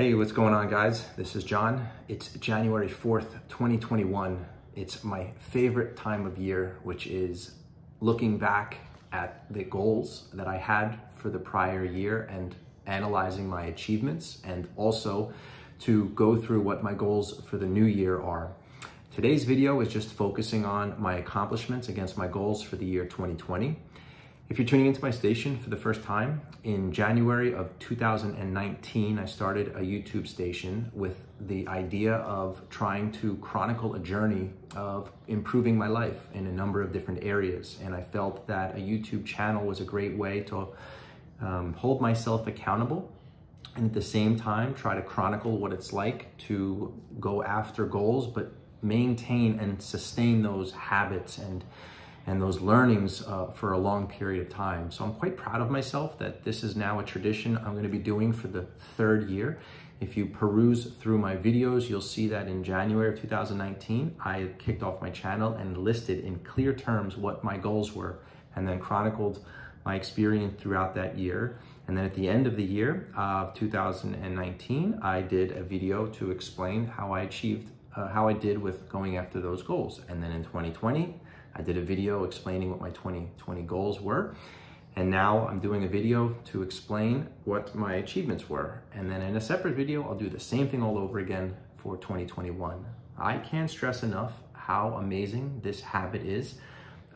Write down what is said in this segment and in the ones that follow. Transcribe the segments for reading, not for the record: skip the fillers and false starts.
Hey, what's going on, guys? This is John. It's January 4th, 2021. It's my favorite time of year, which is looking back at the goals that I had for the prior year and analyzing my achievements, and also to go through what my goals for the new year are. Today's video is just focusing on my accomplishments against my goals for the year 2020. If you're tuning into my station for the first time, in January of 2019, I started a YouTube station with the idea of trying to chronicle a journey of improving my life in a number of different areas. And I felt that a YouTube channel was a great way to hold myself accountable and at the same time try to chronicle what it's like to go after goals, but maintain and sustain those habits and those learnings for a long period of time. So I'm quite proud of myself that this is now a tradition I'm going to be doing for the third year. If you peruse through my videos, you'll see that in January of 2019, I kicked off my channel and listed in clear terms what my goals were, and then chronicled my experience throughout that year. And then at the end of the year of 2019, I did a video to explain how I did with going after those goals. And then in 2020, I did a video explaining what my 2020 goals were. And now I'm doing a video to explain what my achievements were. And then in a separate video, I'll do the same thing all over again for 2021. I can't stress enough how amazing this habit is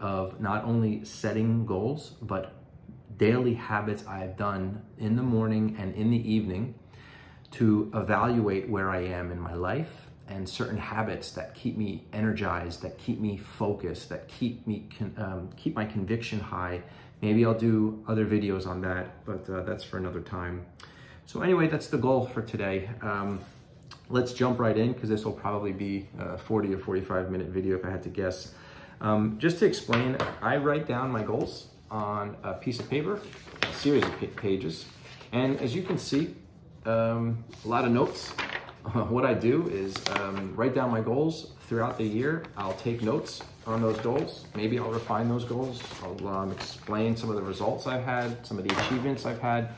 of not only setting goals, but daily habits I've done in the morning and in the evening to evaluate where I am in my life, and certain habits that keep me energized, that keep me focused, that keep my conviction high. Maybe I'll do other videos on that, but that's for another time. So anyway, that's the goal for today. Let's jump right in, because this will probably be a 40 or 45 minute video if I had to guess. Just to explain, I write down my goals on a piece of paper, a series of pages, and as you can see, a lot of notes. What I do is write down my goals throughout the year. I'll take notes on those goals. Maybe I'll refine those goals. I'll explain some of the results I've had, some of the achievements I've had.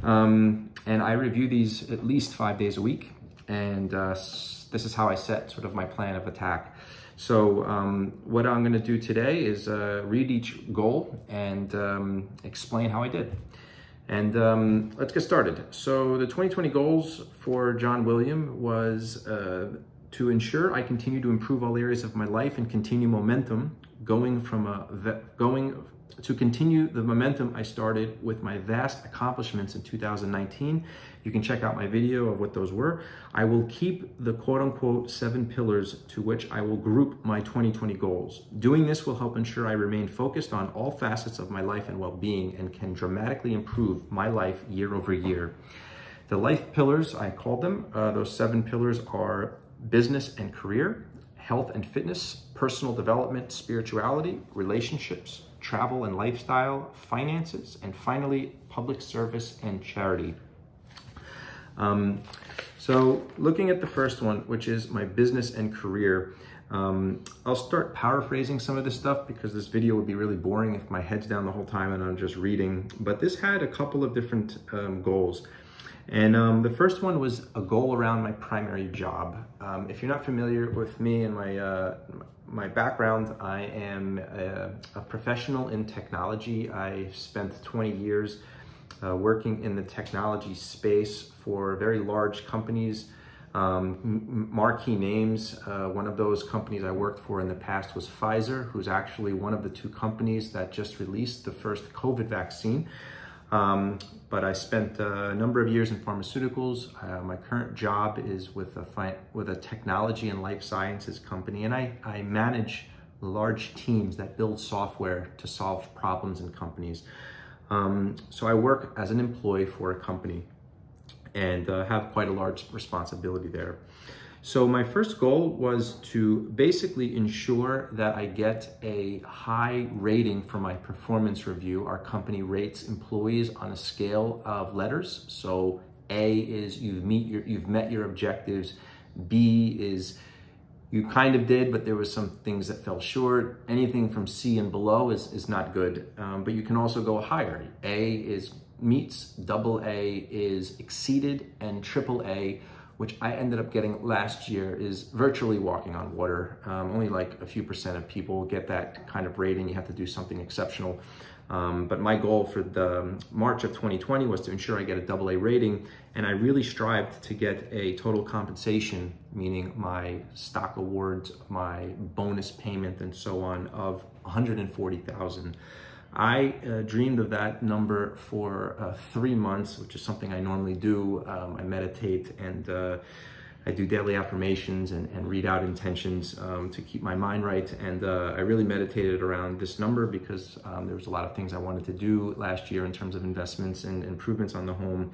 And I review these at least 5 days a week. And this is how I set sort of my plan of attack. So what I'm gonna do today is read each goal and explain how I did. And let's get started. So the 2020 goals for John William was to ensure I continue to improve all areas of my life and continue momentum, to continue the momentum I started with my vast accomplishments in 2019. You can check out my video of what those were. I will keep the quote-unquote 7 pillars to which I will group my 2020 goals. Doing this will help ensure I remain focused on all facets of my life and well-being and can dramatically improve my life year over year. The life pillars, I called them, those 7 pillars are business and career, health and fitness, personal development, spirituality, relationships, travel and lifestyle, finances, and finally, public service and charity. So looking at the first one, which is my business and career, I'll start paraphrasing some of this stuff because this video would be really boring if my head's down the whole time and I'm just reading. But this had a couple of different goals. And the first one was a goal around my primary job. If you're not familiar with me and my background, I am a professional in technology. I spent 20 years working in the technology space for very large companies, marquee names. One of those companies I worked for in the past was Pfizer, who's actually one of the 2 companies that just released the first COVID vaccine. But I spent a number of years in pharmaceuticals. My current job is with a technology and life sciences company, and I manage large teams that build software to solve problems in companies. So I work as an employee for a company and have quite a large responsibility there. So my first goal was to basically ensure that I get a high rating for my performance review. Our company rates employees on a scale of letters. So A is you've met your objectives. B is you kind of did, but there was some things that fell short. Anything from C and below is not good, but you can also go higher. A is meets, double A is exceeded, and triple A, which I ended up getting last year, is virtually walking on water. Only like a few % of people get that kind of rating. You have to do something exceptional. But my goal for the March of 2020 was to ensure I get a double A rating, and I really strived to get a total compensation, meaning my stock awards, my bonus payment, and so on, of $140,000. I dreamed of that number for 3 months, which is something I normally do. I meditate and I do daily affirmations and read out intentions to keep my mind right. And I really meditated around this number because there was a lot of things I wanted to do last year in terms of investments and improvements on the home.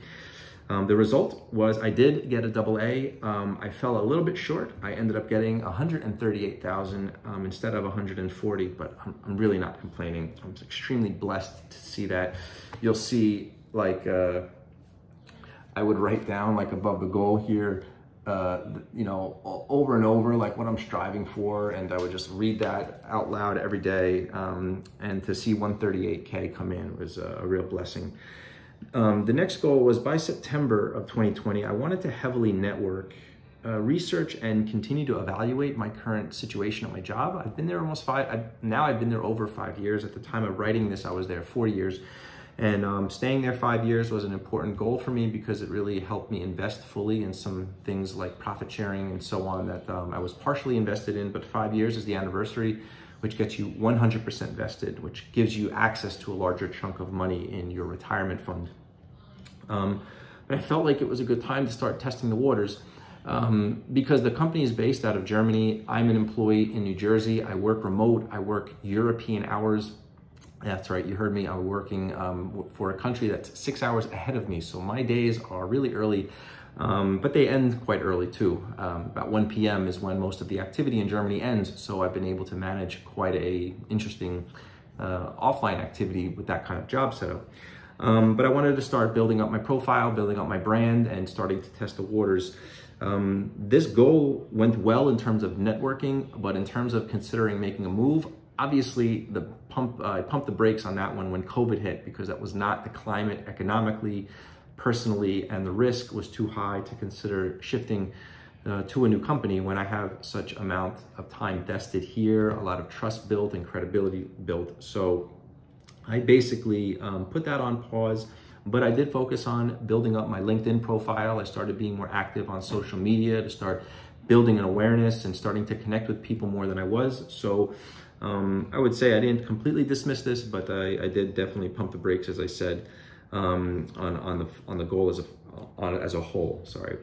The result was I did get a double A. I fell a little bit short. I ended up getting $138,000 instead of $140,000, but I'm really not complaining. I'm extremely blessed to see that. You'll see, like, I would write down, like, above the goal here, you know, over and over, like what I'm striving for, and I would just read that out loud every day. And to see 138K come in was a real blessing. The next goal was by September of 2020, I wanted to heavily network, research, and continue to evaluate my current situation at my job. I've been there almost now I've been there over 5 years. At the time of writing this, I was there 4 years. And staying there 5 years was an important goal for me because it really helped me invest fully in some things like profit sharing and so on that I was partially invested in, but 5 years is the anniversary, which gets you 100% vested, which gives you access to a larger chunk of money in your retirement fund. But I felt like it was a good time to start testing the waters because the company is based out of Germany. I'm an employee in New Jersey. I work remote. I work European hours. That's right, you heard me. I'm working for a country that's 6 hours ahead of me. So my days are really early, but they end quite early too. About 1 p.m. is when most of the activity in Germany ends. So I've been able to manage quite a interesting offline activity with that kind of job setup. But I wanted to start building up my profile, building up my brand, and starting to test the waters. This goal went well in terms of networking, but in terms of considering making a move, obviously I pumped the brakes on that one when COVID hit, because that was not the climate economically, personally, and the risk was too high to consider shifting to a new company when I have such amount of time vested here, a lot of trust built and credibility built. So I basically put that on pause, but I did focus on building up my LinkedIn profile. I started being more active on social media to start building an awareness and starting to connect with people more than I was. So I would say I didn't completely dismiss this, but I did definitely pump the brakes, as I said, on the goal as a whole. Sorry.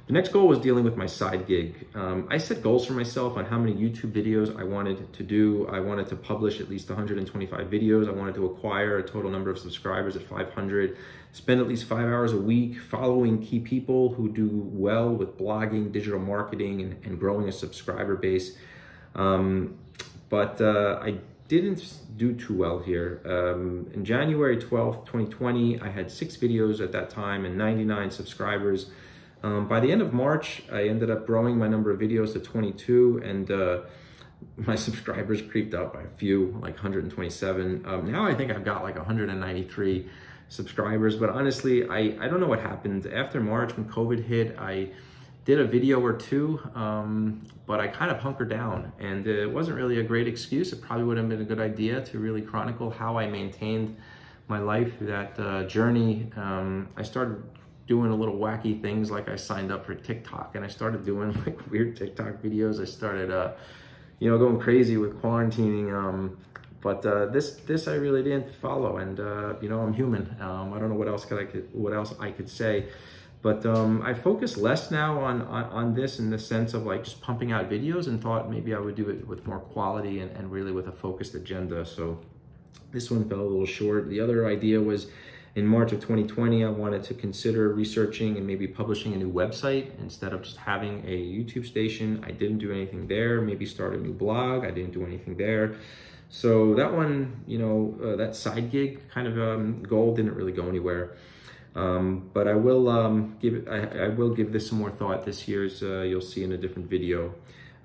The next goal was dealing with my side gig. I set goals for myself on how many YouTube videos I wanted to do. I wanted to publish at least 125 videos. I wanted to acquire a total number of subscribers at 500, spend at least 5 hours a week following key people who do well with blogging, digital marketing, and growing a subscriber base. But I didn't do too well here. In January 12th, 2020, I had 6 videos at that time and 99 subscribers. By the end of March, I ended up growing my number of videos to 22, and my subscribers creeped up by a few, like 127. Now I think I've got like 193 subscribers, but honestly, I don't know what happened. After March, when COVID hit, I did a video or two, but I kind of hunkered down, and it wasn't really a great excuse. It probably would have been a good idea to really chronicle how I maintained my life through that journey. I started doing a little wacky things, like I signed up for TikTok and I started doing like weird TikTok videos. I started, you know, going crazy with quarantining. But this I really didn't follow, and you know, I'm human. I don't know what else I could say. But I focus less now on this in the sense of like just pumping out videos, and thought maybe I would do it with more quality and really with a focused agenda. So this one fell a little short. The other idea was in March of 2020, I wanted to consider researching and maybe publishing a new website instead of just having a YouTube station. I didn't do anything there. Maybe start a new blog. I didn't do anything there. So that one, you know, that side gig kind of goal didn't really go anywhere. But I will give this some more thought this year, as you'll see in a different video.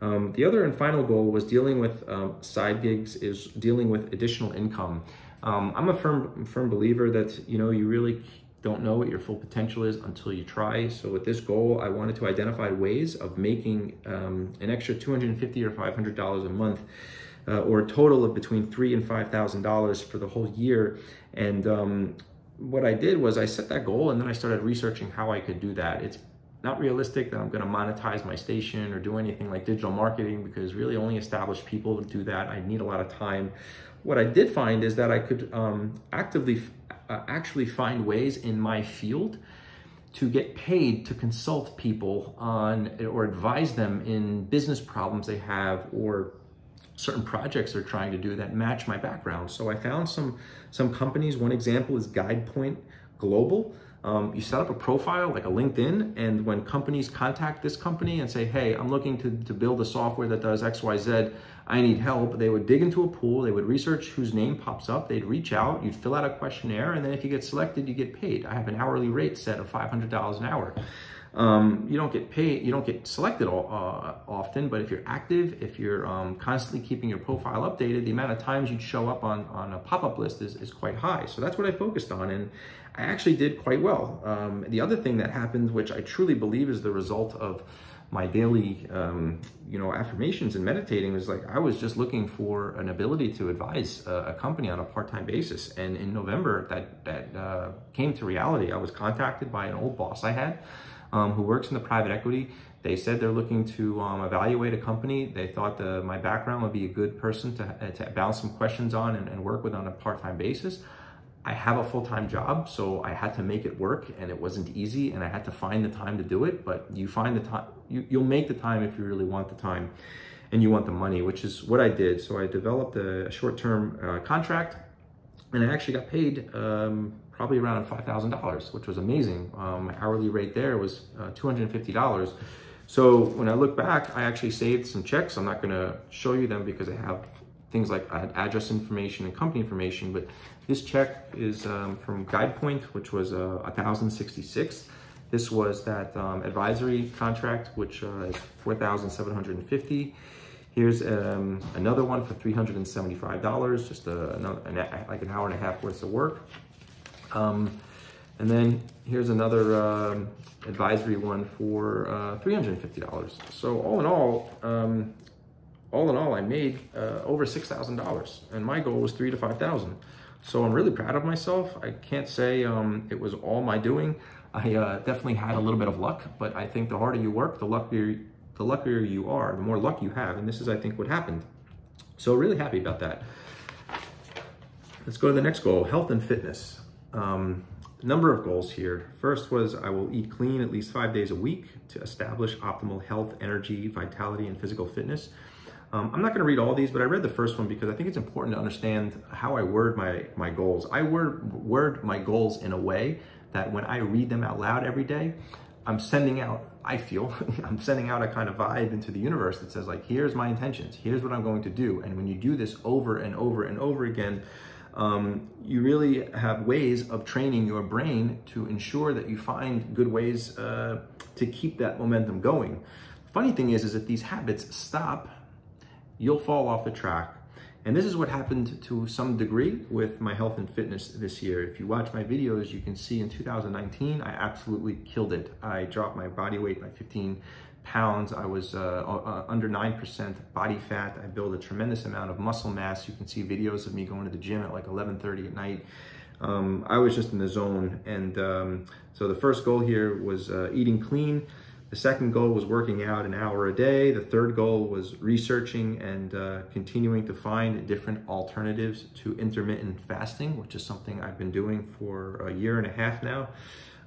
The other and final goal was dealing with side gigs, is dealing with additional income. I'm a firm believer that, you really don't know what your full potential is until you try. So with this goal, I wanted to identify ways of making an extra $250 or $500 a month, or a total of between $3,000 and $5,000 for the whole year. And what I did was I set that goal, and then I started researching how I could do that. It's not realistic that I'm going to monetize my station or do anything like digital marketing, because really only established people do that. I need a lot of time. What I did find is that I could actually find ways in my field to get paid to consult people on or advise them in business problems they have or certain projects they're trying to do that match my background. So I found some companies. One example is GuidePoint Global. You set up a profile like a LinkedIn, and when companies contact this company and say, hey, I'm looking to build a software that does XYZ, I need help, they would dig into a pool, they would research whose name pops up, they'd reach out, you'd fill out a questionnaire, and then if you get selected, you get paid. I have an hourly rate set of $500 an hour. You don't get paid, you don't get selected often, but if you're active, if you're constantly keeping your profile updated, the amount of times you'd show up on a pop-up list is quite high. So that's what I focused on, and I actually did quite well. The other thing that happened, which I truly believe is the result of my daily affirmations and meditating, was like I was just looking for an ability to advise a company on a part-time basis. And in November, that came to reality. I was contacted by an old boss I had, who works in the private equity. They said they're looking to evaluate a company. They thought my background would be a good person to bounce some questions on and work with on a part-time basis. I have a full-time job, so I had to make it work, and it wasn't easy, and I had to find the time to do it. But you find the time, you'll make the time if you really want the time and you want the money, which is what I did. So I developed a short-term contract, and I actually got paid probably around $5,000, which was amazing. My hourly rate there was $250. So when I look back, I actually saved some checks. I'm not gonna show you them because I have things like address information and company information, but this check is from GuidePoint, which was $1,066. This was that advisory contract, which is $4,750. Here's another one for $375, just like an hour and a half worth of work. And then here's another advisory one for $350. So all in all, I made over $6,000, and my goal was $3,000 to $5,000. So I'm really proud of myself. I can't say it was all my doing. I definitely had a little bit of luck, but I think the harder you work, the luckier you are, the more luck you have, and this is, I think, what happened. So really happy about that. Let's go to the next goal, health and fitness. Number of goals here. First was I will eat clean at least 5 days a week to establish optimal health, energy, vitality, and physical fitness. I'm not going to read all these, but I read the first one because I think it's important to understand how I word my goals. I word my goals in a way that when I read them out loud every day, I'm sending out, I'm sending out a kind of vibe into the universe that says, like, here's my intentions, here's what I'm going to do. And when you do this over and over and over again, you really have ways of training your brain to ensure that you find good ways to keep that momentum going. The funny thing is if these habits stop, you'll fall off the track. And this is what happened to some degree with my health and fitness this year. If you watch my videos, you can see in 2019, I absolutely killed it. I dropped my body weight by 15 pounds. I was under 9% body fat. I built a tremendous amount of muscle mass. You can see videos of me going to the gym at like 11:30 at night. I was just in the zone. And so the first goal here was eating clean. The second goal was working out an hour a day. The third goal was researching and continuing to find different alternatives to intermittent fasting, which is something I've been doing for a year and a half now.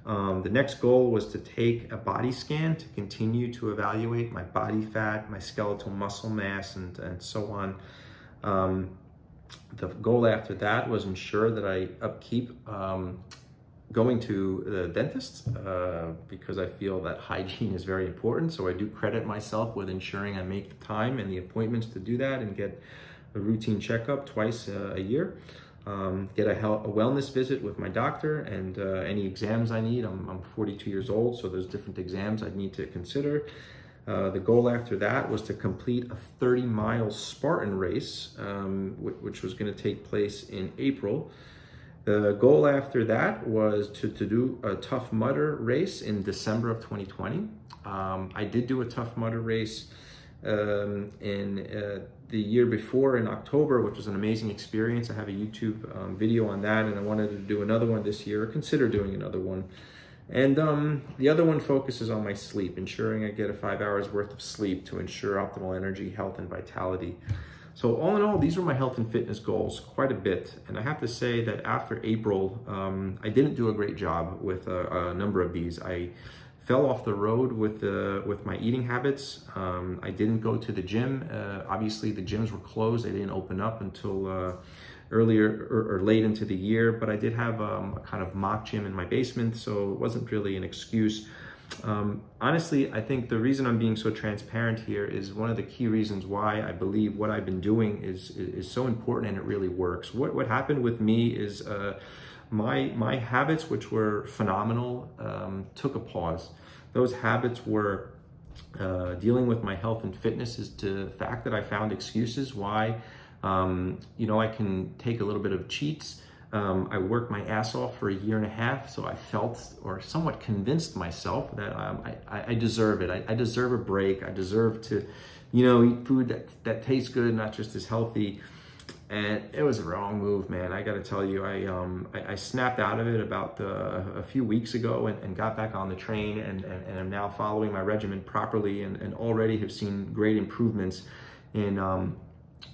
The next goal was to take a body scan to continue to evaluate my body fat, my skeletal muscle mass, and so on. The goal after that was ensure that I upkeep going to the dentist because I feel that hygiene is very important. So I do credit myself with ensuring I make the time and the appointments to do that and get a routine checkup twice a year. Get a wellness visit with my doctor and any exams I need. I'm 42 years old, so there's different exams I need to consider. The goal after that was to complete a 30-mile Spartan race, which was going to take place in April. The goal after that was to do a Tough Mudder race in December of 2020. I did do a Tough Mudder race in the year before in October, which was an amazing experience. I have a YouTube video on that, and I wanted to do another one this year, or consider doing another one. And the other one focuses on my sleep, ensuring I get 5 hours worth of sleep to ensure optimal energy, health, and vitality. So all in all, these were my health and fitness goals, quite a bit. And I have to say that after April, I didn't do a great job with a number of these. I fell off the road with my eating habits. I didn't go to the gym. Obviously, the gyms were closed. They didn't open up until earlier or late into the year, but I did have a kind of mock gym in my basement, so it wasn't really an excuse. Honestly, I think the reason I'm being so transparent here is one of the key reasons why I believe what I've been doing is so important and it really works. What happened with me is my habits, which were phenomenal, took a pause. Those habits were dealing with my health and fitness is the fact that I found excuses why I can take a little bit of cheats. I worked my ass off for 1.5 years, so I felt or somewhat convinced myself that I deserve it. I deserve a break. I deserve to, eat food that tastes good, not just is healthy. And it was a wrong move, man. I got to tell you, I snapped out of it about a few weeks ago and got back on the train and am now following my regimen properly and already have seen great improvements in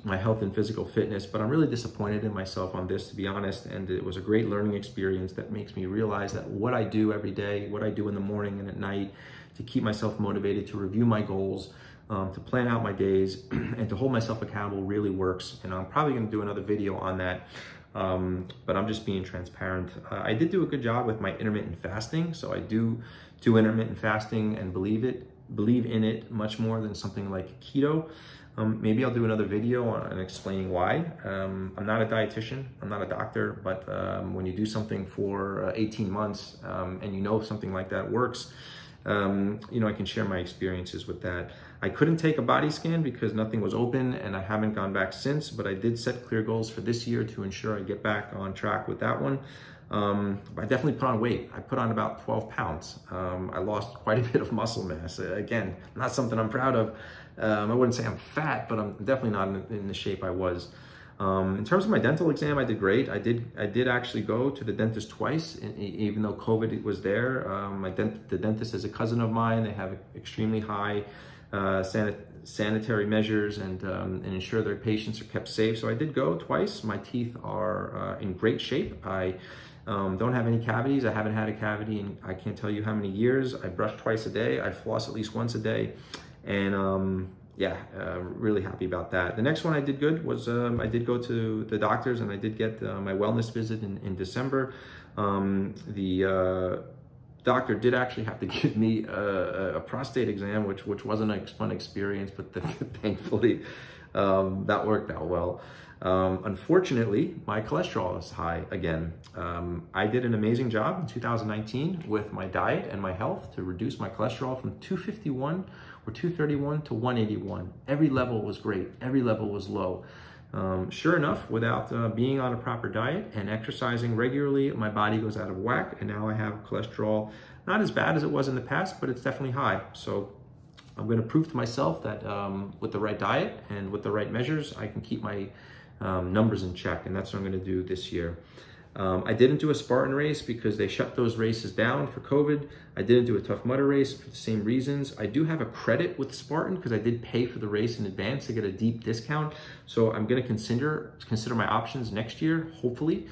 my health and physical fitness. But I'm really disappointed in myself on this, to be honest. And it was a great learning experience that makes me realize that what I do every day, what I do in the morning and at night to keep myself motivated, to review my goals, to plan out my days, and to hold myself accountable really works. And I'm probably going to do another video on that, but I'm just being transparent. I did do a good job with my intermittent fasting, so I do intermittent fasting and believe in it much more than something like keto. Maybe I'll do another video on explaining why. I'm not a dietitian, I'm not a doctor, but when you do something for 18 months and something like that works, I can share my experiences with that. I couldn't take a body scan because nothing was open and I haven't gone back since, but I did set clear goals for this year to ensure I get back on track with that one. I definitely put on weight. I put on about 12 pounds. I lost quite a bit of muscle mass. Again, not something I'm proud of. I wouldn't say I'm fat, but I'm definitely not in the shape I was. In terms of my dental exam, I did great. I did actually go to the dentist twice, even though COVID was there. The dentist is a cousin of mine. They have extremely high sanitary measures and ensure their patients are kept safe. So I did go twice. My teeth are in great shape. I don't have any cavities. I haven't had a cavity in I can't tell you how many years. I brush twice a day. I floss at least once a day. And really happy about that. The next one I did good was I did go to the doctors and I did get my wellness visit in December. The doctor did actually have to give me a prostate exam, which wasn't a fun experience, but thankfully that worked out well. Unfortunately, my cholesterol is high again. I did an amazing job in 2019 with my diet and my health to reduce my cholesterol from 251 or 231 to 181. Every level was great. Every level was low. Sure enough, without being on a proper diet and exercising regularly, my body goes out of whack, and now I have cholesterol, not as bad as it was in the past, but it's definitely high. So I'm going to prove to myself that with the right diet and with the right measures, I can keep my numbers in check, and that's what I'm going to do this year. I didn't do a Spartan race because they shut those races down for COVID. I didn't do a Tough Mudder race for the same reasons. I do have a credit with Spartan because I did pay for the race in advance to get a deep discount. So I'm going to consider my options next year, hopefully.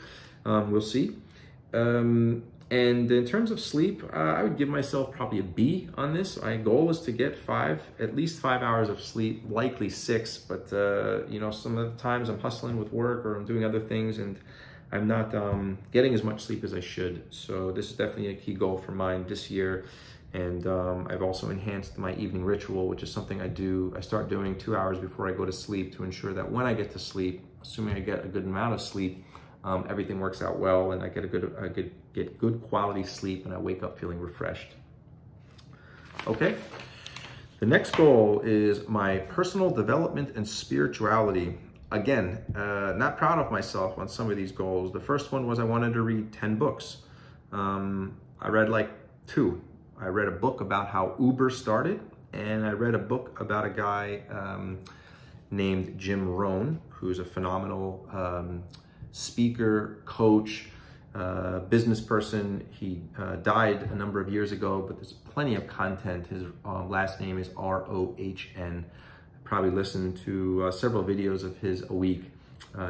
We'll see. And in terms of sleep, I would give myself probably a B on this. My goal is to get at least 5 hours of sleep, likely 6. But some of the times I'm hustling with work or I'm doing other things and I'm not getting as much sleep as I should. So this is definitely a key goal for mine this year. And I've also enhanced my evening ritual, which is something I start doing 2 hours before I go to sleep to ensure that when I get to sleep, assuming I get a good amount of sleep, everything works out well and I get good quality sleep and I wake up feeling refreshed. Okay. The next goal is my personal development and spirituality. Again, not proud of myself on some of these goals. The first one was I wanted to read 10 books. I read like 2. I read a book about how Uber started, and I read a book about a guy named Jim Rohn, who's a phenomenal speaker, coach, business person. He died a number of years ago, but there's plenty of content. His last name is R-O-H-N. Probably listened to several videos of his a week.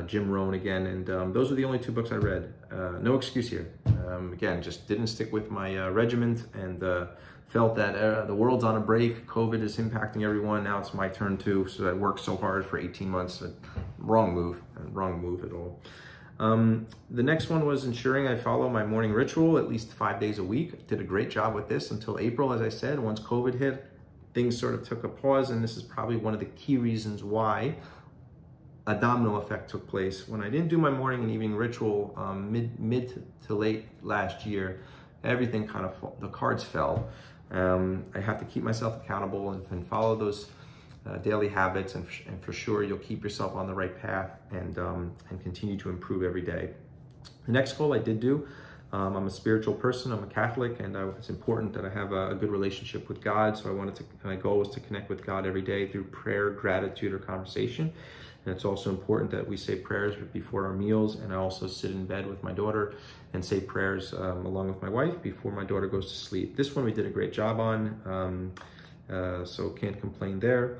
Jim Rohn again, and those are the only 2 books I read. No excuse here. Again, just didn't stick with my regiment, and felt that the world's on a break. COVID is impacting everyone. Now it's my turn too. So I worked so hard for 18 months. Wrong move at all. The next one was ensuring I follow my morning ritual at least 5 days a week. Did a great job with this until April, as I said. Once COVID hit, things sort of took a pause, and this is probably one of the key reasons why a domino effect took place. When I didn't do my morning and evening ritual mid to late last year, everything kind of, the cards fell. I have to keep myself accountable and follow those daily habits, and for sure you'll keep yourself on the right path and continue to improve every day. The next goal I did do, I'm a spiritual person, I'm a Catholic, and it's important that I have a good relationship with God. So my goal was to connect with God every day through prayer, gratitude, or conversation. And it's also important that we say prayers before our meals, and I also sit in bed with my daughter and say prayers along with my wife before my daughter goes to sleep. This one we did a great job on, so can't complain there.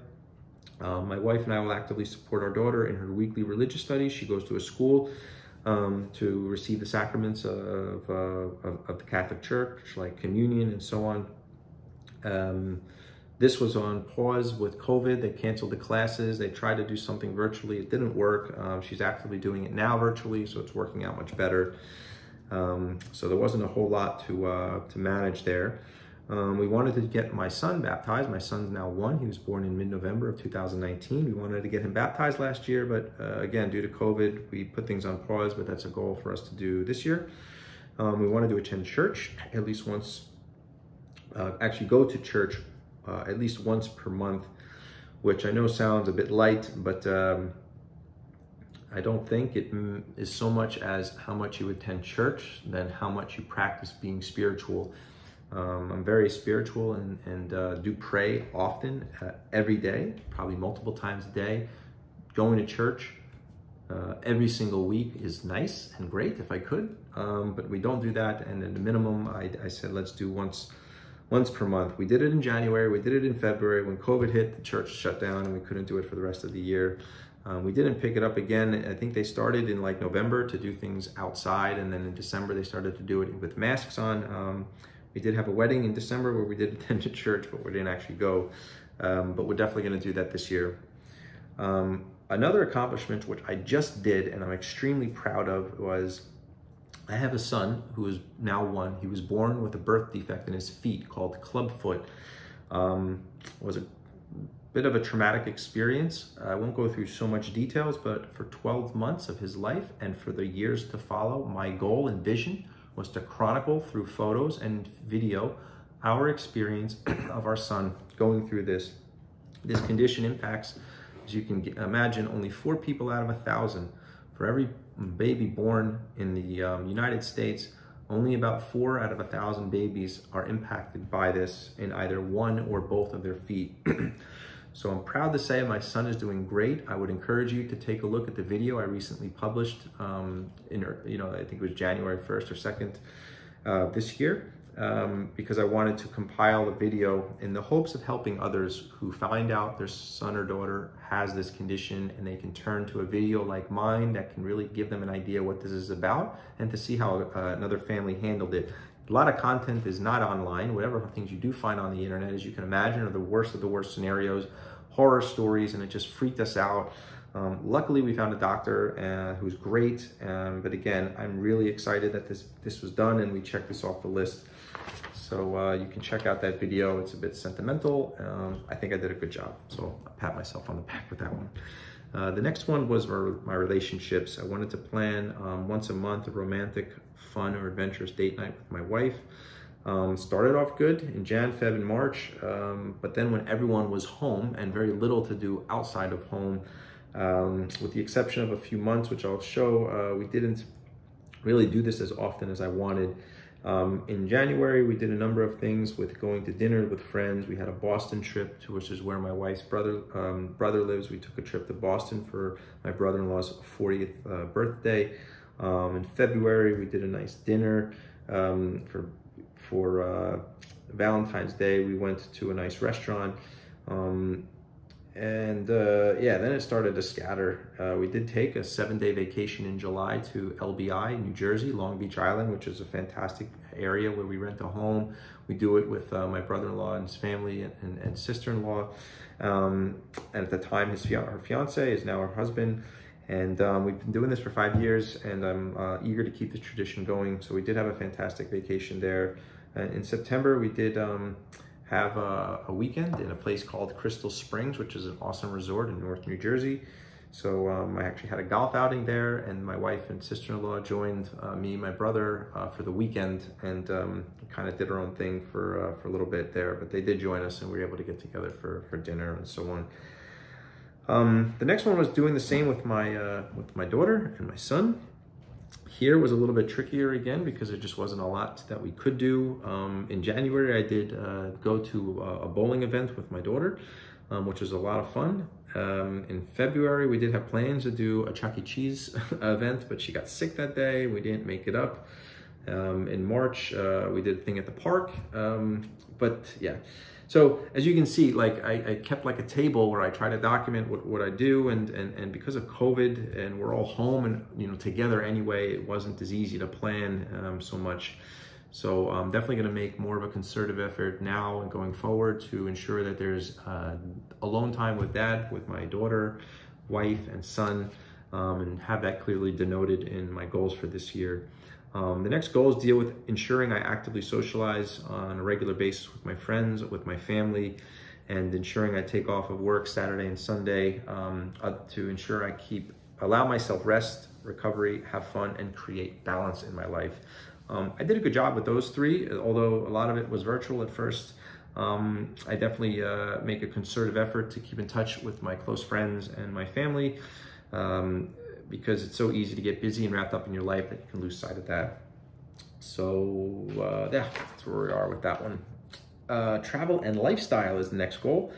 My wife and I will actively support our daughter in her weekly religious studies. She goes to a school to receive the sacraments of the Catholic Church, like communion and so on. This was on pause with COVID. They canceled the classes. They tried to do something virtually. It didn't work. She's actively doing it now virtually, so it's working out much better. So there wasn't a whole lot to manage there. We wanted to get my son baptized. My son's now 1. He was born in mid-November of 2019. We wanted to get him baptized last year, but again, due to COVID, we put things on pause, but that's a goal for us to do this year. We wanted to attend church at least once, actually go to church at least once per month, which I know sounds a bit light, but I don't think it is so much as how much you attend church than how much you practice being spiritual. I'm very spiritual and do pray often, every day, probably multiple times a day. Going to church every single week is nice and great if I could, but we don't do that. And at the minimum, I said, let's do once per month. We did it in January, we did it in February. When COVID hit, the church shut down and we couldn't do it for the rest of the year. We didn't pick it up again. I think they started in like November to do things outside, and then in December they started to do it with masks on. We did have a wedding in December where we did attend a church, but we didn't actually go. But we're definitely gonna do that this year. Another accomplishment, which I just did and I'm extremely proud of, was I have a son who is now 1. He was born with a birth defect in his feet called clubfoot. Was a bit of a traumatic experience. I won't go through so much details, but for 12 months of his life and for the years to follow, my goal and vision was to chronicle through photos and video our experience of our son going through this. This condition impacts, as you can imagine, only 4 people out of 1,000. For every baby born in the United States, only about 4 out of 1,000 babies are impacted by this in either one or both of their feet. So I'm proud to say my son is doing great. I would encourage you to take a look at the video I recently published I think it was January 1st or 2nd this year, because I wanted to compile a video in the hopes of helping others who find out their son or daughter has this condition, and they can turn to a video like mine that can really give them an idea what this is about and to see how another family handled it. A lot of content is not online. Whatever things you do find on the internet, as you can imagine, are the worst of the worst scenarios, horror stories, and it just freaked us out. Luckily, we found a doctor who's great, but again, I'm really excited that this was done and we checked this off the list. So you can check out that video. It's a bit sentimental. I think I did a good job, so I pat myself on the back with that one. The next one was my relationships. I wanted to plan once a month a romantic, fun, or adventurous date night with my wife. Started off good in Jan, Feb, and March, but then when everyone was home and very little to do outside of home, with the exception of a few months, which I'll show, we didn't really do this as often as I wanted. In January, we did a number of things with going to dinner with friends. We had a Boston trip, which is where my wife's brother lives. We took a trip to Boston for my brother-in-law's 40th birthday. In February, we did a nice dinner for Valentine's Day. We went to a nice restaurant. Yeah, then it started to scatter. We did take a 7-day vacation in July to LBI, New Jersey, Long Beach Island, which is a fantastic area where we rent a home. We do it with my brother-in-law and his family and sister-in-law. And at the time, her fiance is now her husband. And we've been doing this for 5 years, and I'm eager to keep the tradition going. So we did have a fantastic vacation there. In September, we did have a weekend in a place called Crystal Springs, which is an awesome resort in North New Jersey. So I actually had a golf outing there, and my wife and sister-in-law joined me and my brother for the weekend, and kind of did our own thing for a little bit there. But they did join us, and we were able to get together for dinner and so on. The next one was doing the same with my daughter and my son. Here was a little bit trickier again because there just wasn't a lot that we could do. In January, I did go to a bowling event with my daughter, which was a lot of fun. In February, we did have plans to do a Chuck E. Cheese event, but she got sick that day. We didn't make it up. In March, we did a thing at the park. But yeah. So as you can see, like I kept like a table where I try to document what I do, and because of COVID and we're all home and together anyway, it wasn't as easy to plan so much. So I'm definitely going to make more of a concerted effort now and going forward to ensure that there's alone time with Dad, with my daughter, wife, and son, and have that clearly denoted in my goals for this year. The next goals deal with ensuring I actively socialize on a regular basis with my friends, with my family, and ensuring I take off of work Saturday and Sunday to ensure I allow myself rest, recovery, have fun, and create balance in my life. I did a good job with those three, although a lot of it was virtual at first. I definitely make a concerted effort to keep in touch with my close friends and my family. Because it's so easy to get busy and wrapped up in your life that you can lose sight of that. So yeah, that's where we are with that one. Travel and lifestyle is the next goal.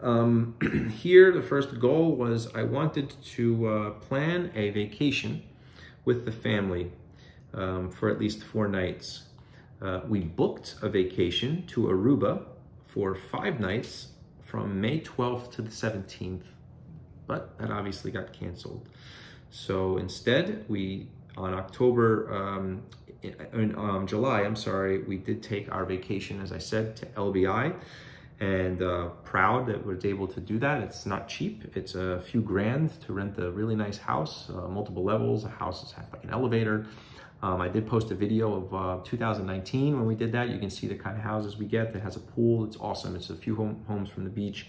Here, the first goal was I wanted to plan a vacation with the family for at least 4 nights. We booked a vacation to Aruba for 5 nights from May 12th to the 17th, but that obviously got canceled. So instead, on July, I'm sorry, we did take our vacation, as I said, to LBI, and proud that we were able to do that. It's not cheap. It's a few grand to rent a really nice house, multiple levels. The houses have like an elevator. I did post a video of 2019 when we did that. You can see the kind of houses we get that has a pool. It's awesome. It's a few homes from the beach.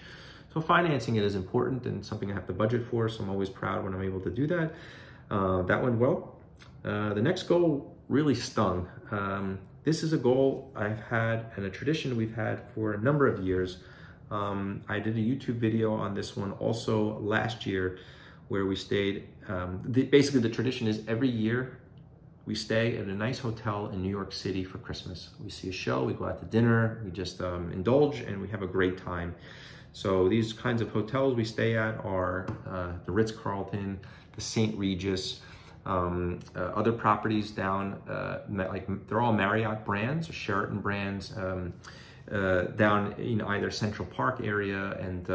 So financing it is important and something I have to budget for, so I'm always proud when I'm able to do that. That went well. The next goal really stung. This is a goal I've had and a tradition we've had for a number of years. I did a YouTube video on this one also last year where we stayed. Basically, the tradition is every year we stay at a nice hotel in New York City for Christmas. We see a show, we go out to dinner, we just indulge, and we have a great time. So these kinds of hotels we stay at are the Ritz-Carlton, the St. Regis, other properties down, like they're all Marriott brands or Sheraton brands, down either Central Park area and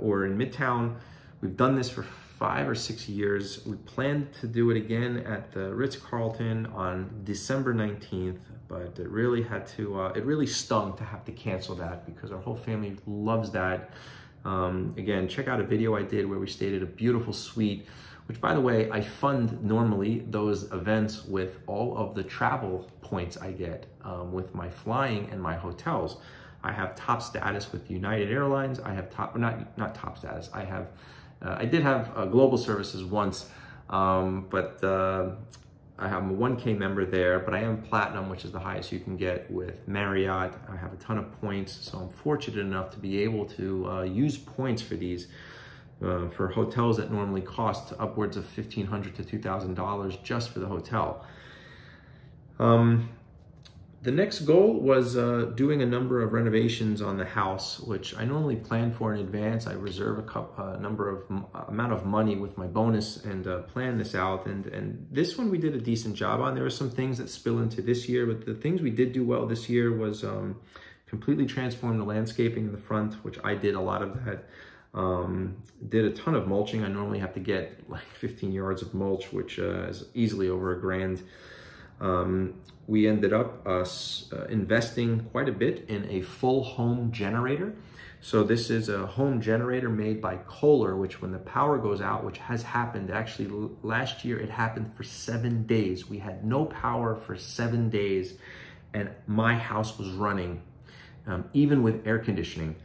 or in Midtown. We've done this for 5 or 6 years. We plan to do it again at the Ritz-Carlton on December 19th, but it really had to, it really stung to have to cancel that because our whole family loves that. Again, check out a video I did where we stayed at a beautiful suite, which by the way, I fund normally those events with all of the travel points I get with my flying and my hotels. I have top status with United Airlines. I have not top status. I have, I did have global services once, but I'm a 1K member there, but I am Platinum, which is the highest you can get with Marriott. I have a ton of points, so I'm fortunate enough to be able to use points for these for hotels that normally cost upwards of $1,500 to $2,000 just for the hotel. The next goal was doing a number of renovations on the house, which I normally plan for in advance. I reserve amount of money with my bonus and plan this out. And this one we did a decent job on. There were some things that spill into this year, but the things we did do well this year was completely transform the landscaping in the front, which I did a lot of that. Did a ton of mulching. I normally have to get like 15 yards of mulch, which is easily over $1,000. We ended up investing quite a bit in a full home generator. So this is a home generator made by Kohler, which when the power goes out, which has happened, actually last year it happened for 7 days. We had no power for 7 days and my house was running, even with air conditioning.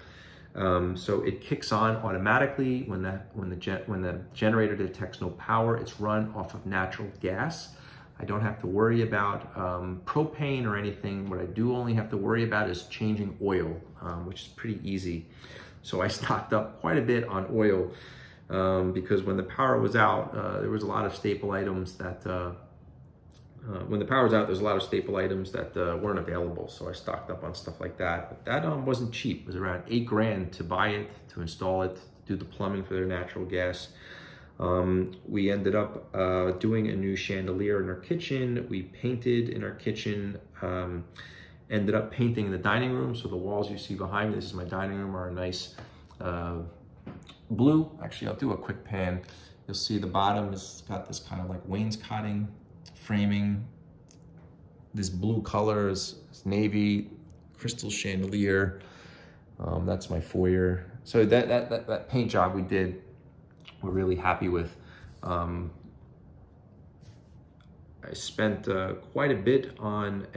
So it kicks on automatically when the generator detects no power. It's run off of natural gas. I don't have to worry about propane or anything. What I do only have to worry about is changing oil, which is pretty easy. So I stocked up quite a bit on oil because when the power was out, there was a lot of staple items that, when the power was out, there's a lot of staple items that weren't available. So I stocked up on stuff like that. But that wasn't cheap. It was around $8,000 to buy it, to install it, to do the plumbing for their natural gas. We ended up doing a new chandelier in our kitchen. We painted in our kitchen, ended up painting in the dining room. So the walls you see behind me, this is my dining room, are a nice blue. Actually, I'll do a quick pan. You'll see the bottom has got this kind of like wainscoting framing. This blue color is navy, crystal chandelier. That's my foyer. So that paint job we did, we're really happy with. I spent quite a bit on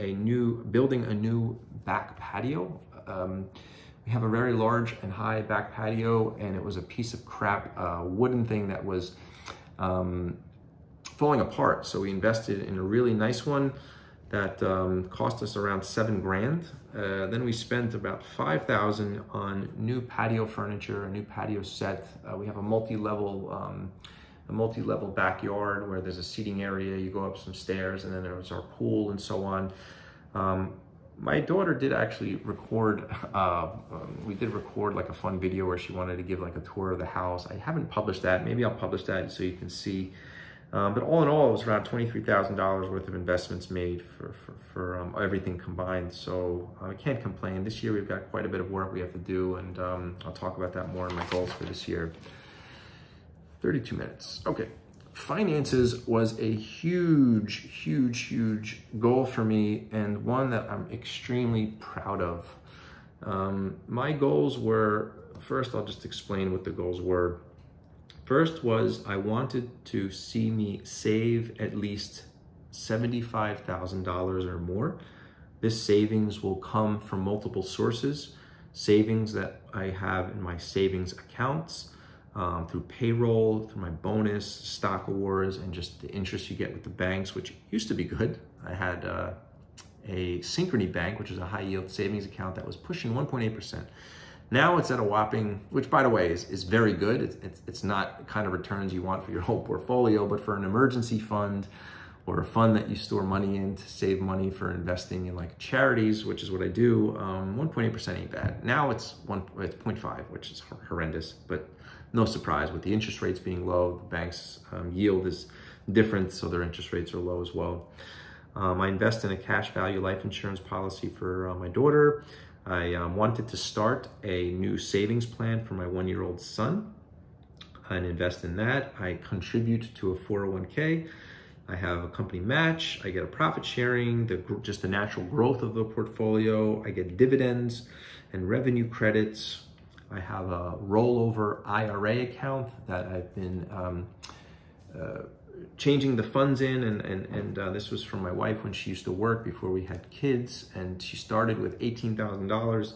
building a new back patio. We have a very large and high back patio, and it was a piece of crap wooden thing that was falling apart. So we invested in a really nice one that cost us around $7,000. Then we spent about $5,000 on new patio furniture, a new patio set. We have a multi-level backyard where there's a seating area. You go up some stairs, and then there was our pool and so on. My daughter did actually record, we did record like a fun video where she wanted to give like a tour of the house. I haven't published that. Maybe I'll publish that so you can see. But all in all, it was around $23,000 worth of investments made for everything combined. So I can't complain. This year we've got quite a bit of work we have to do, and I'll talk about that more in my goals for this year. 32 minutes. Okay. Finances was a huge, huge, huge goal for me, and one that I'm extremely proud of. My goals were, first I'll just explain what the goals were. First was I wanted to see me save at least $75,000 or more. This savings will come from multiple sources. Savings that I have in my savings accounts, through payroll, through my bonus, stock awards, and just the interest you get with the banks, which used to be good. I had a Synchrony Bank, which is a high yield savings account that was pushing 1.8%. Now it's at a whopping, which by the way is very good. It's not the kind of returns you want for your whole portfolio, but for an emergency fund or a fund that you store money in to save money for investing in like charities, which is what I do, 1.8% ain't bad. Now it's 0.5, which is horrendous, but no surprise with the interest rates being low, the bank's yield is different, so their interest rates are low as well. I invest in a cash value life insurance policy for my daughter. I wanted to start a new savings plan for my 1-year-old son and invest in that. I contribute to a 401k. I have a company match. I get a profit sharing, just the natural growth of the portfolio. I get dividends and revenue credits. I have a rollover IRA account that I've been changing the funds in, and this was from my wife when she used to work before we had kids, and she started with $18,000.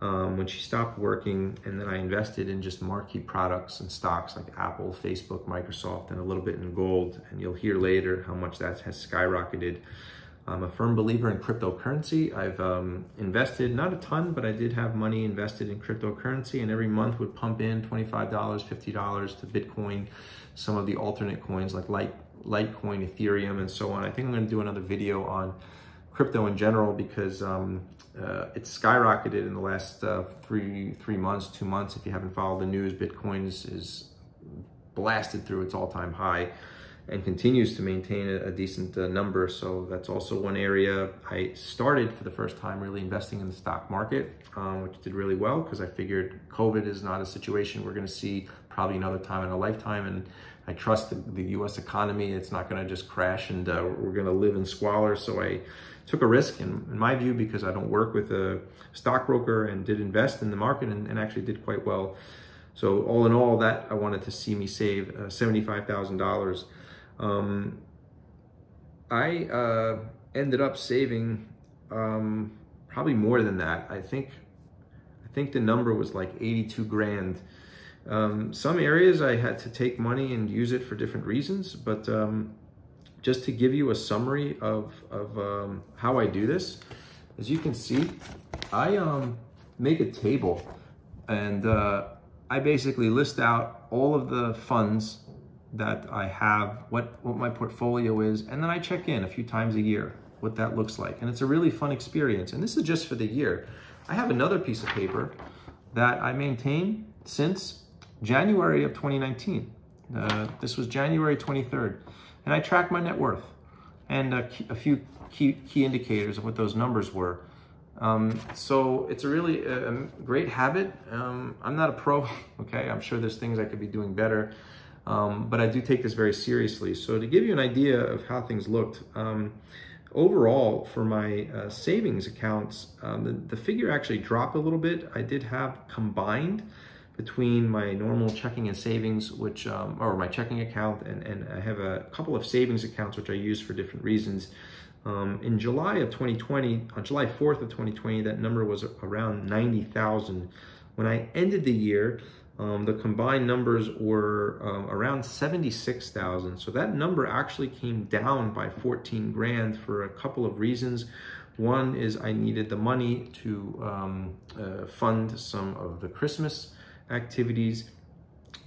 when she stopped working, and then I invested in just marquee products and stocks like Apple, Facebook, Microsoft, and a little bit in gold. And you'll hear later how much that has skyrocketed. I'm a firm believer in cryptocurrency. I've invested, not a ton, but I did have money invested in cryptocurrency, and every month would pump in $25, $50 to Bitcoin, some of the alternate coins like Litecoin, Ethereum, and so on. I think I'm going to do another video on crypto in general because it's skyrocketed in the last 3 months, 2 months. If you haven't followed the news, Bitcoin is blasted through its all-time high and continues to maintain a decent number. So that's also one area. I started for the first time really investing in the stock market, which did really well because I figured COVID is not a situation we're going to see probably another time in a lifetime. And I trust the US economy. It's not going to just crash and we're going to live in squalor. So I took a risk in my view because I don't work with a stockbroker, and did invest in the market and actually did quite well. So all in all, that I wanted to see me save $75,000. I ended up saving probably more than that. I think the number was like 82 grand. Some areas I had to take money and use it for different reasons, but just to give you a summary of how I do this, as you can see, I make a table, and I basically list out all of the funds that I have, what my portfolio is, and then I check in a few times a year what that looks like. And it's a really fun experience. And this is just for the year. I have another piece of paper that I maintain since January of 2019. This was January 23rd. And I track my net worth and a few key indicators of what those numbers were. So it's a really great habit. I'm not a pro, okay? I'm sure there's things I could be doing better. But I do take this very seriously. So to give you an idea of how things looked, overall for my savings accounts, the figure actually dropped a little bit. I did have combined between my normal checking and savings, which, or my checking account, and I have a couple of savings accounts which I use for different reasons. In July of 2020, on July 4th of 2020, that number was around 90,000. When I ended the year, the combined numbers were around 76,000. So that number actually came down by 14 grand for a couple of reasons. One is I needed the money to fund some of the Christmas activities.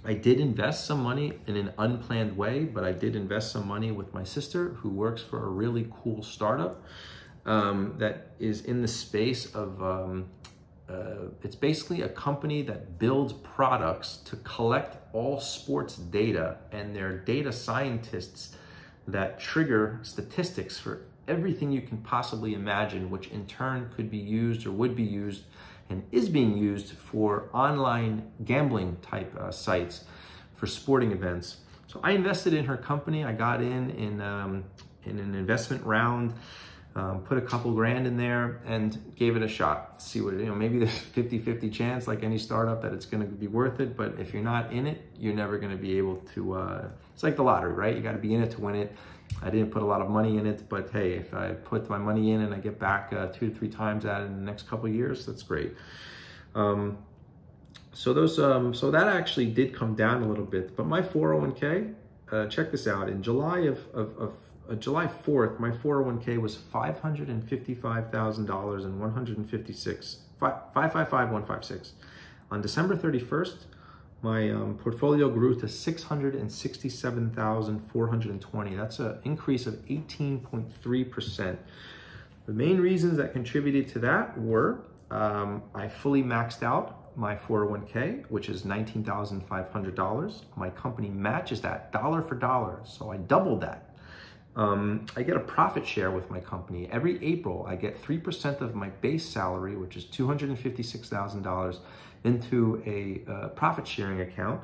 I did invest some money in an unplanned way, but I did invest some money with my sister, who works for a really cool startup that is in the space of it's basically a company that builds products to collect all sports data, and they're data scientists that trigger statistics for everything you can possibly imagine, which in turn could be used or would be used and is being used for online gambling type sites for sporting events. So I invested in her company. I got in an investment round. Put a couple grand in there and gave it a shot. See what, maybe there's 50-50 chance, like any startup, that it's going to be worth it. But if you're not in it, you're never going to be able to, it's like the lottery, right? You got to be in it to win it. I didn't put a lot of money in it, but hey, if I put my money in and I get back 2 to 3 times at it in the next couple of years, that's great. So that actually did come down a little bit, but my 401k, check this out. In July July 4th, my 401k was $555,000 and 156. On December 31st, my portfolio grew to $667,420. That's an increase of 18.3%. The main reasons that contributed to that were I fully maxed out my 401k, which is $19,500. My company matches that dollar for dollar, so I doubled that. I get a profit share with my company. Every April, I get 3% of my base salary, which is $256,000, into a profit sharing account.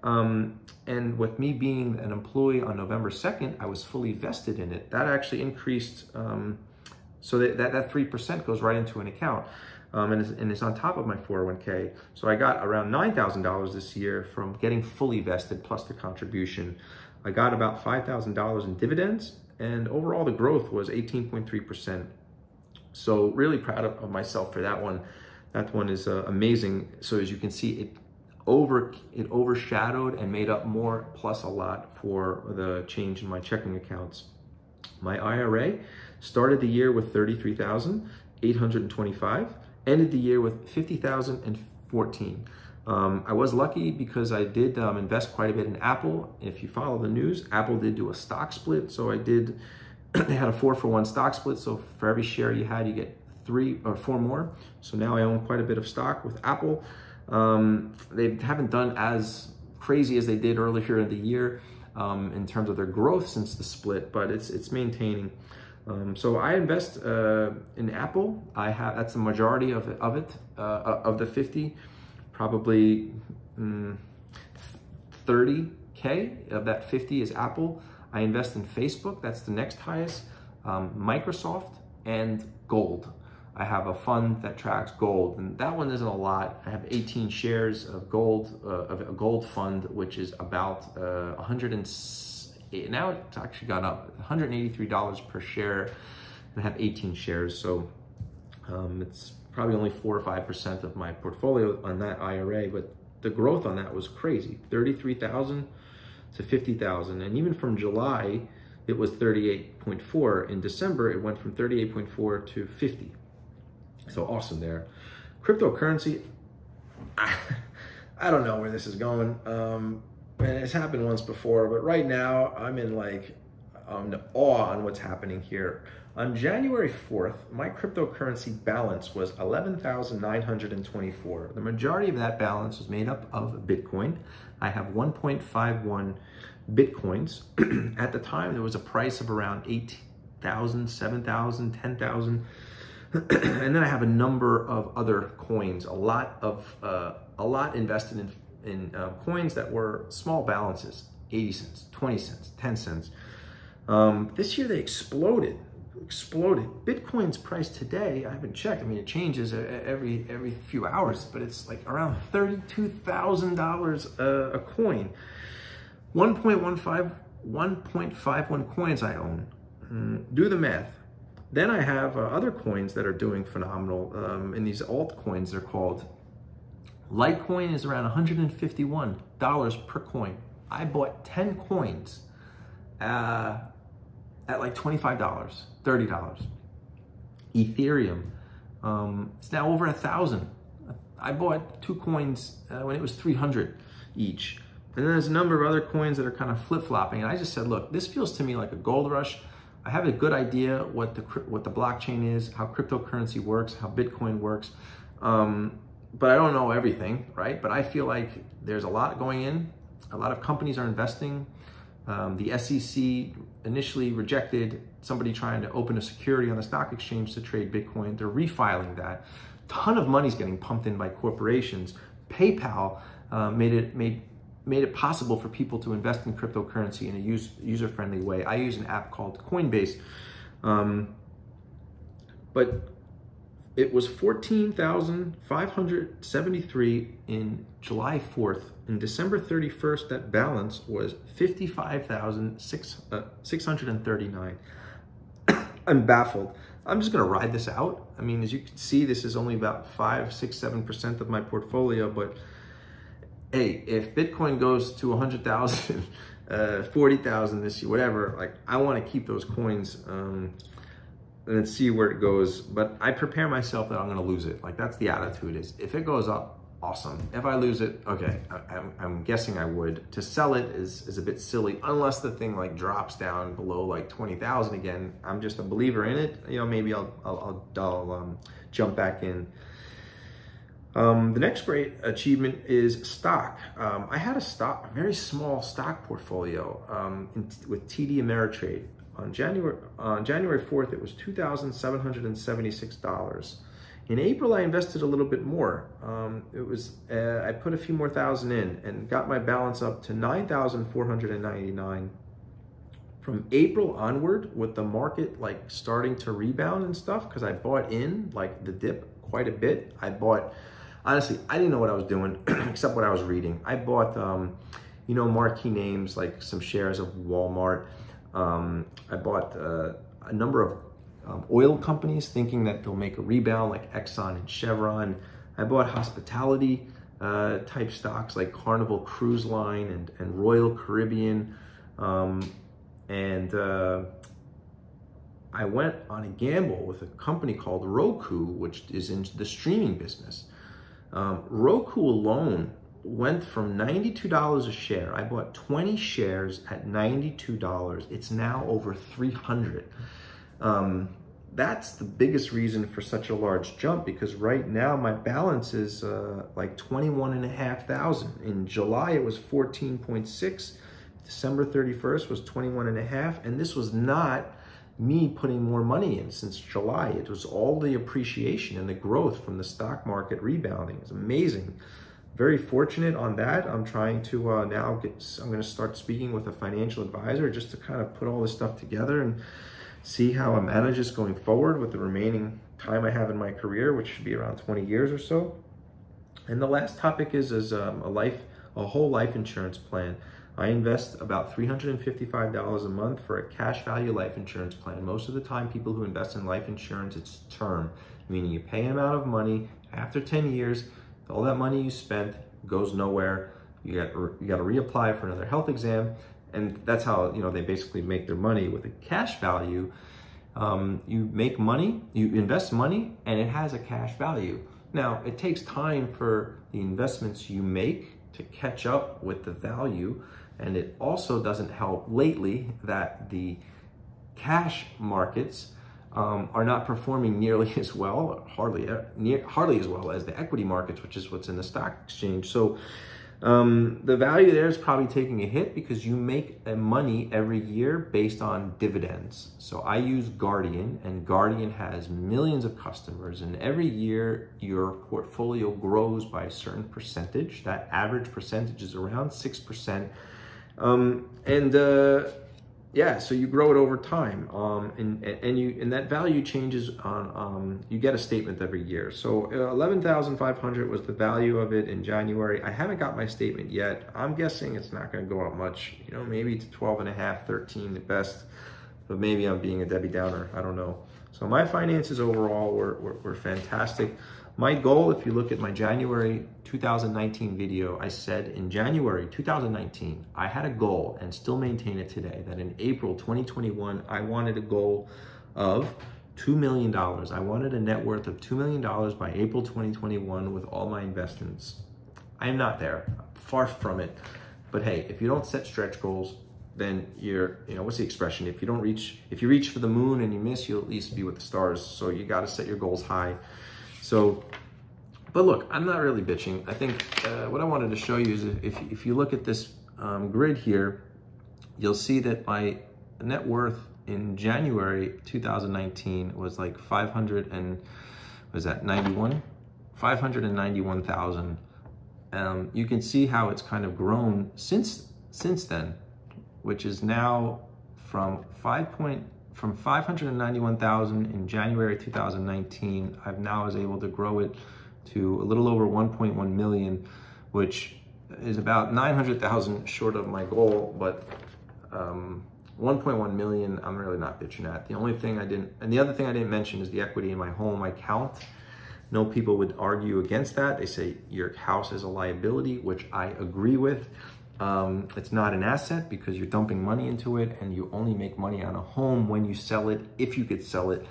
And with me being an employee on November 2nd, I was fully vested in it. That actually increased, so that 3% goes right into an account. And it's on top of my 401k. So I got around $9,000 this year from getting fully vested plus the contribution. I got about $5,000 in dividends, and overall the growth was 18.3%. So really proud of myself for that one. That one is amazing. So as you can see, it overshadowed and made up more plus a lot for the change in my checking accounts. My IRA started the year with $33,825, ended the year with $50,014. I was lucky because I did invest quite a bit in Apple. If you follow the news, Apple did do a stock split. So they had a 4-for-1 stock split. So for every share you had, you get 3 or 4 more. So now I own quite a bit of stock with Apple. They haven't done as crazy as they did earlier in the year in terms of their growth since the split, but it's maintaining. So I invest in Apple. That's the majority of it of the 50. Probably 30K of that 50 is Apple. I invest in Facebook, that's the next highest, Microsoft, and gold. I have a fund that tracks gold, and that one isn't a lot. I have 18 shares of gold, of a gold fund, which is about now it's actually gone up, $183 per share, and I have 18 shares. So it's probably only 4 or 5% of my portfolio on that IRA, but the growth on that was crazy, 33,000 to 50,000. And even from July, it was 38.4. In December, it went from 38.4 to 50. So awesome there. Cryptocurrency, I don't know where this is going. And it's happened once before, but right now I'm in like awe on what's happening here. On January 4th, my cryptocurrency balance was $11,924. The majority of that balance was made up of Bitcoin. I have 1.51 Bitcoins. At the time, there was a price of around 8,000, 7,000, 10,000. And then I have a number of other coins, a lot invested in coins that were small balances, 80 cents, 20 cents, 10 cents. This year they exploded. Bitcoin's price today, I haven't checked. I mean, it changes every few hours, but it's like around $32,000 a coin. 1.51 coins I own. Do the math. Then I have other coins that are doing phenomenal. In these altcoins, they're called. Litecoin is around $151 per coin. I bought 10 coins at like $25, $30. Ethereum, it's now over 1,000. I bought 2 coins when it was 300 each. And then there's a number of other coins that are kind of flip-flopping. And I just said, look, this feels to me like a gold rush. I have a good idea what the blockchain is, how cryptocurrency works, how Bitcoin works. But I don't know everything, right? But I feel like there's a lot going in. A lot of companies are investing. The SEC initially rejected somebody trying to open a security on the stock exchange to trade Bitcoin. They're refiling that. A ton of money's getting pumped in by corporations. PayPal made it possible for people to invest in cryptocurrency in a user-friendly way. I use an app called Coinbase, but it was 14,573 in July 4th. In December 31st, that balance was 55,639. I'm baffled. I'm just gonna ride this out. I mean, as you can see, this is only about 5, 6, 7% of my portfolio, but hey, if Bitcoin goes to 100,000, 40,000 this year, whatever, like I wanna keep those coins and see where it goes. But I prepare myself that I'm gonna lose it. Like that's the attitude is, if it goes up, awesome. If I lose it, okay, I'm guessing I would. To sell it is a bit silly, unless the thing like drops down below like 20,000 again. I'm just a believer in it. You know, maybe I'll jump back in. The next great achievement is stock. I had a very small stock portfolio with TD Ameritrade. On January 4th, it was $2,776. In April, I invested a little bit more. I put a few more thousand in and got my balance up to 9,499. From April onward, with the market like starting to rebound and stuff, because I bought in like the dip quite a bit. Honestly, I didn't know what I was doing except what I was reading. I bought, marquee names like some shares of Walmart. I bought a number of oil companies thinking that they'll make a rebound like Exxon and Chevron. I bought hospitality type stocks like Carnival Cruise Line and Royal Caribbean. I went on a gamble with a company called Roku, which is in the streaming business. Roku alone went from $92 a share. I bought 20 shares at $92. It's now over 300. That's the biggest reason for such a large jump, because right now my balance is like 21,500. In July it was 14.6. December 31st was 21.5, and this was not me putting more money in since July. It was all the appreciation and the growth from the stock market rebounding. It's amazing. Very fortunate on that. I'm trying to I'm going to start speaking with a financial advisor just to kind of put all this stuff together and see how I manage this going forward with the remaining time I have in my career, which should be around 20 years or so. And the last topic is a whole life insurance plan. I invest about $355 a month for a cash value life insurance plan. Most of the time, people who invest in life insurance, it's term, meaning you pay an amount of money. After 10 years, all that money you spent goes nowhere. You got to reapply for another health exam, and that's how they basically make their money. With a cash value, you make money, you invest money, and it has a cash value. Now, it takes time for the investments you make to catch up with the value. And it also doesn't help lately that the cash markets are not performing nearly as well, hardly as well as the equity markets, which is what's in the stock exchange. So the value there is probably taking a hit because you make money every year based on dividends. So I use Guardian, and Guardian has millions of customers, and every year your portfolio grows by a certain percentage. That average percentage is around 6%. Yeah, so you grow it over time, and that value changes on. You get a statement every year. So 11,500 was the value of it in January. I haven't got my statement yet. I'm guessing it's not going to go up much. Maybe to 12.5, 13 at best. But maybe I'm being a Debbie Downer. I don't know. So my finances overall were fantastic. My goal, if you look at my January 2019 video, I said in January 2019, I had a goal and still maintain it today, that in April 2021, I wanted a goal of $2 million. I wanted a net worth of $2 million by April 2021 with all my investments. I am not there, far from it. But hey, if you don't set stretch goals, then you're, what's the expression? If you reach for the moon and you miss, you'll at least be with the stars. So you got to set your goals high. So, but look, I'm not really bitching. I think what I wanted to show you is if you look at this grid here, you'll see that my net worth in January 2019 was like 591,000. You can see how it's kind of grown since then, which is now from 591,000 in January 2019, I've now was able to grow it to a little over 1.1 million, which is about 900,000 short of my goal, but 1.1 million, I'm really not bitching at. The other thing I didn't mention is the equity in my home. I count. No people would argue against that. They say your house is a liability, which I agree with. It's not an asset because you're dumping money into it, and you only make money on a home when you sell it, if you could sell it.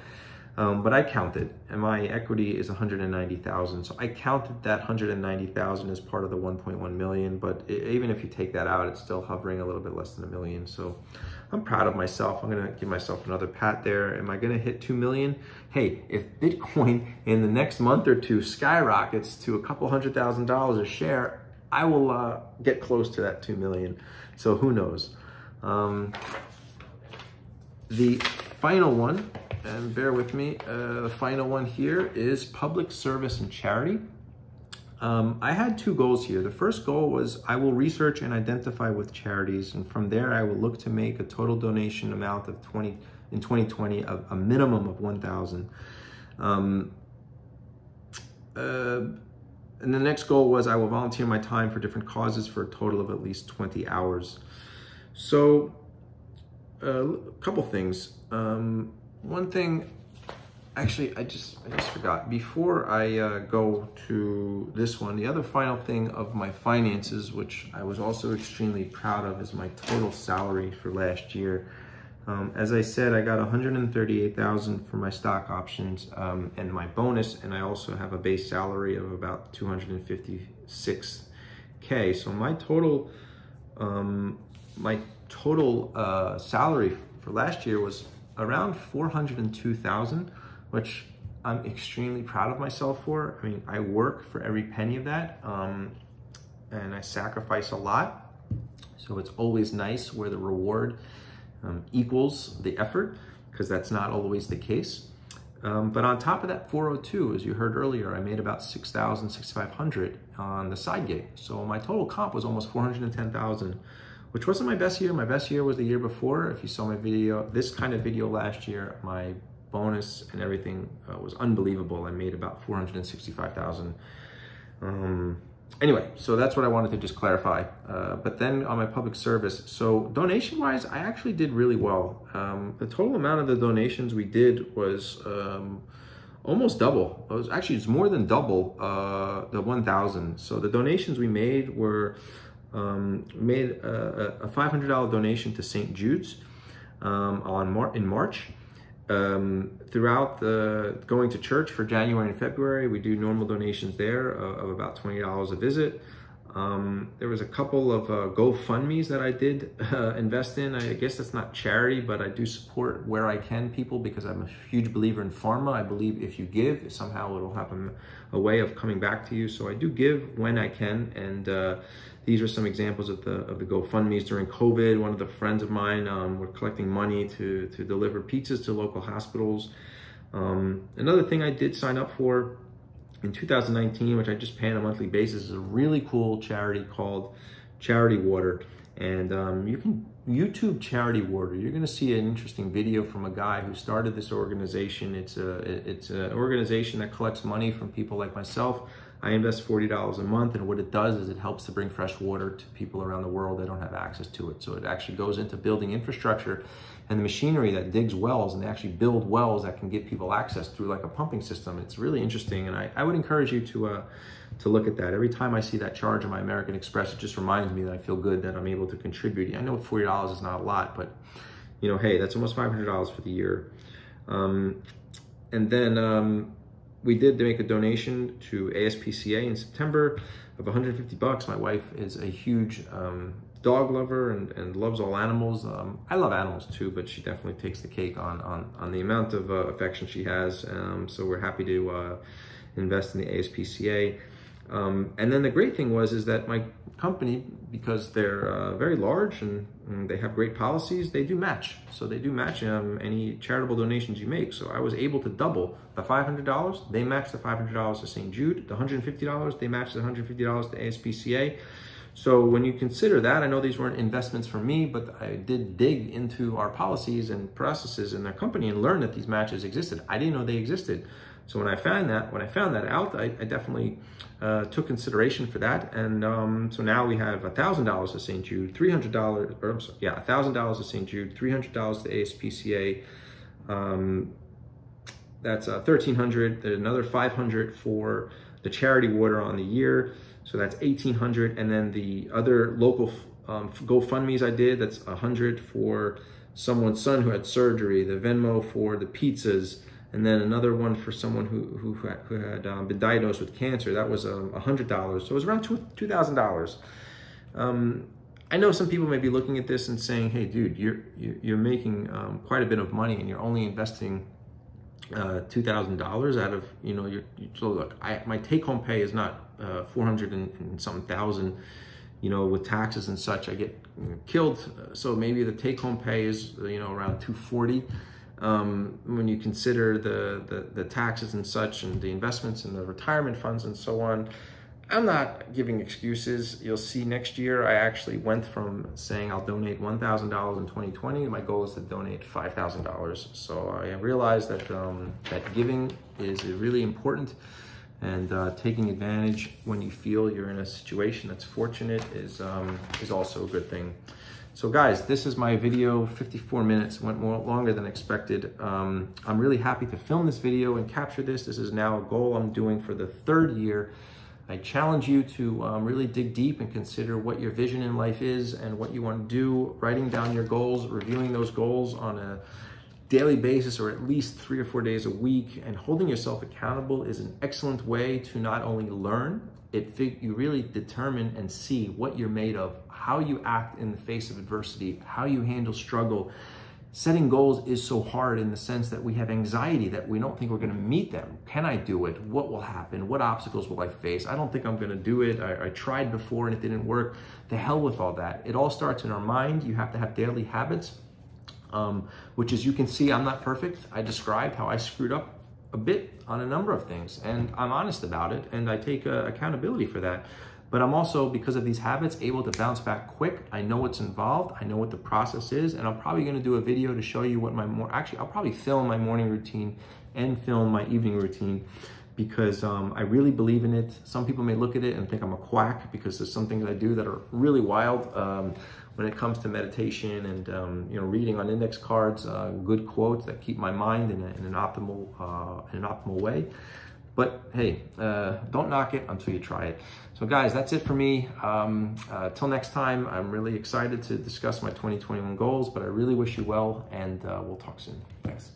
But I counted, and my equity is 190,000. So I counted that 190,000 as part of the 1.1 million. But even if you take that out, it's still hovering a little bit less than $1 million. So I'm proud of myself. I'm gonna give myself another pat there. Am I gonna hit 2 million? Hey, if Bitcoin in the next month or two skyrockets to a couple $100,000 a share, I will get close to that 2 million. So who knows? The final one, and bear with me, the final one here is public service and charity. I had two goals here. The first goal was I will research and identify with charities, and from there I will look to make a total donation amount of in 2020 of a minimum of 1,000. And the next goal was I will volunteer my time for different causes for a total of at least 20 hours. So a couple things. One thing Actually, I just forgot. Before I go to this one, the other final thing of my finances, which I was also extremely proud of, is my total salary for last year. As I said, I got $138,000 for my stock options and my bonus, and I also have a base salary of about $256K. So my total salary for last year was around $402,000, which I'm extremely proud of myself for. I mean, I work for every penny of that, and I sacrifice a lot. So it's always nice where the reward equals the effort, because that's not always the case. But on top of that 402, as you heard earlier, I made about $6,000, $6,500 on the side gig. So my total comp was almost $410,000, which wasn't my best year. My best year was the year before. If you saw my video, this kind of video last year, my bonus and everything was unbelievable. I made about $465,000. Anyway, so that's what I wanted to just clarify. But then on my public service, so donation-wise, I actually did really well. The total amount of the donations we did was almost double. It's more than double the 1,000. So the donations we made were made a $500 donation to St. Jude's in March. Throughout going to church for January and February, we do normal donations there of about $20 a visit. There was a couple of GoFundMes that I did invest in. I guess that's not charity, but I do support where I can people, because I'm a huge believer in pharma. I believe if you give, somehow it'll have a way of coming back to you. So I do give when I can, and these are some examples of the GoFundMes during COVID. One of the friends of mine were collecting money to deliver pizzas to local hospitals. Another thing I did sign up for in 2019, which I just pay on a monthly basis, is a really cool charity called Charity Water. And you can YouTube Charity Water. You're gonna see an interesting video from a guy who started this organization. It's an organization that collects money from people like myself. I invest $40 a month, and what it does is it helps to bring fresh water to people around the world that don't have access to it. So it actually goes into building infrastructure and the machinery that digs wells, and they actually build wells that can give people access through like a pumping system. It's really interesting, and I would encourage you to look at that. Every time I see that charge on my American Express, it just reminds me that I feel good that I'm able to contribute. I know $40 is not a lot, but you know, hey, that's almost $500 for the year. And then we did make a donation to ASPCA in September of $150. My wife is a huge dog lover and loves all animals. I love animals too, but she definitely takes the cake on the amount of affection she has. So we're happy to invest in the ASPCA. And then the great thing is that my company, because they're very large and they have great policies, they do match. So they do match any charitable donations you make. So I was able to double the $500. They match the $500 to St. Jude. The $150, they match the $150 to ASPCA. So when you consider that, I know these weren't investments for me, but I did dig into our policies and processes in their company and learn that these matches existed. I didn't know they existed. So when I found that out, I definitely took consideration for that. And so now we have $1,000 to St. Jude, $1,000 to St. Jude, $300 to ASPCA. That's $1,300. There's another $500 for the charity water on the year. So that's $1,800. And then the other local GoFundMes I did, that's $100 for someone's son who had surgery, the Venmo for the pizzas, and then another one for someone who had been diagnosed with cancer. That was $100. So it was around $2,000. I know some people may be looking at this and saying, "Hey, dude, you're making quite a bit of money, and you're only investing $2,000 out of So look, my take-home pay is not 400 and something thousand. With taxes and such, I get killed. So maybe the take-home pay is around 240. When you consider the taxes and such, and the investments in the retirement funds and so on, I'm not giving excuses. You'll see next year, I actually went from saying I'll donate $1,000 in 2020. My goal is to donate $5,000. So I realized that that giving is really important, and taking advantage when you feel you're in a situation that's fortunate is also a good thing. So guys, this is my video, 54 minutes, went more longer than expected. I'm really happy to film this video and capture this. This is now a goal I'm doing for the 3rd year. I challenge you to really dig deep and consider what your vision in life is and what you want to do, writing down your goals, reviewing those goals on a daily basis or at least 3 or 4 days a week, and holding yourself accountable is an excellent way to not only learn, you really determine and see what you're made of, how you act in the face of adversity, how you handle struggle. Setting goals is so hard in the sense that we have anxiety that we don't think we're gonna meet them. Can I do it? What will happen? What obstacles will I face? I don't think I'm gonna do it. I tried before and it didn't work. The hell with all that. It all starts in our mind. You have to have daily habits, which as you can see, I'm not perfect. I described how I screwed up a bit on a number of things, and I'm honest about it, and I take accountability for that. But I'm also, because of these habits, able to bounce back quick. I know what's involved, I know what the process is, and I'm probably gonna do a video to show you what I'll probably film my morning routine and film my evening routine, because I really believe in it. Some people may look at it and think I'm a quack because there's some things I do that are really wild when it comes to meditation and reading on index cards, good quotes that keep my mind in an optimal way. But hey, don't knock it until you try it. So guys, that's it for me. Till next time, I'm really excited to discuss my 2021 goals, but I really wish you well, and we'll talk soon. Thanks.